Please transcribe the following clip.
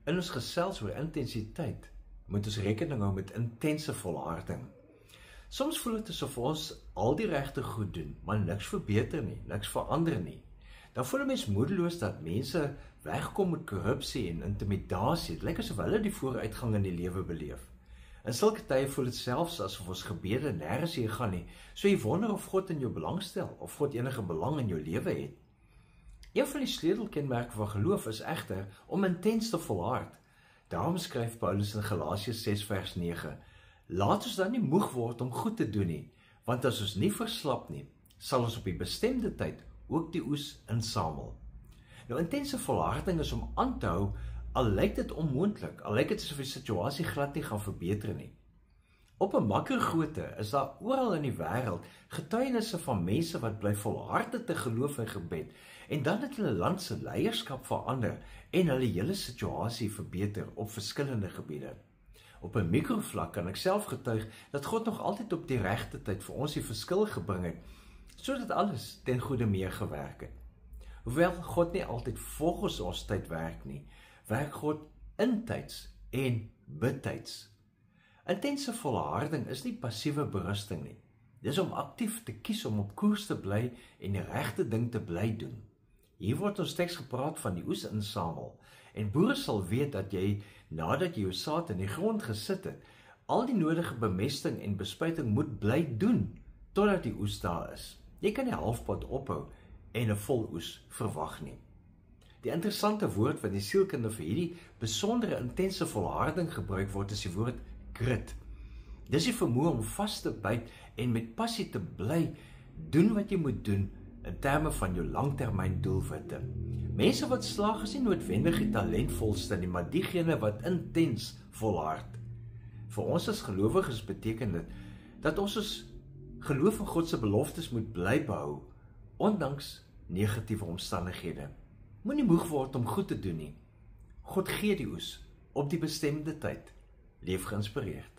In ons gesels oor intensiteit, moet ons rekening hou met intense volharding. Soms voel dit asof ons al die regte goed doen, maar niks verbeter nie, niks verander nie. Dan voel 'n mens moedeloos dat mense wegkom met korrupsie en intimidasie. Dit lyk asof hulle die vooruitgang in die lewe beleef. In sulke tye voel dit selfs asof ons gebede nêrens heen gaan nie, so jy wonder of God in jou belangstel, of God enige belang in jou lewe het. Een van die sleutelkenmerke van geloof is egter om intens te volhard. Daarom skryf Paulus in Galasiërs 6 vers 9, laat ons dan nie moeg word om goed te doen nie, want as ons nie verslap nie, sal ons op die bestemde tyd ook die oes insamel. Nou, intense volharding is om aan te hou, al lyk dit onmoontlik, al lyk dit asof die situasie glad nie gaan verbeter nie. Op 'n makrogrootte is daar oral in die wêreld getuienisse van mense wat bly volhard het te geloof en gebed, en dan het hulle land se leierskap verander en hulle hele situasie verbeter op verskillende gebiede. Op 'n mikrovlak kan ek self getuig dat God nog altyd op die regte tyd vir ons die verskil gebring het, sodat alles ten goeie meegewerk het. Hoewel God nie altyd volgens ons tyd werk nie, werk God intyds en betyds. Intense volharding is nie passiewe berusting nie. Dis om aktief te kies om op koers te bly en die regte ding te bly doen. Hier word ons teks gepraat van die oes insamel, en boere sal weet dat jy, nadat jy jou saad in die grond gesit het, al die nodige bemesting en bespuiting moet bly doen, totdat die oes daar is. Jy kan nie halfpad ophou en 'n vol oes verwag nie. Die interessante woord wat die sielkunde vir hierdie besondere intense volharding gebruik word, is die woord grit. Dis die vermoë om vas te byt en met passie te bly doen wat jy moet doen in terme van jou langtermyn doelwitte. Mense wat slaag is nie noodwendig die talentvolste nie, maar diegene wat intens volhard. Vir ons as gelowiges beteken dit dat ons as geloof in God se beloftes moet bly behou, ondanks negatiewe omstandighede. Moenie moeg word om goed te doen nie. God gee die oes op die bestemde tyd. Leef geïnspireerd.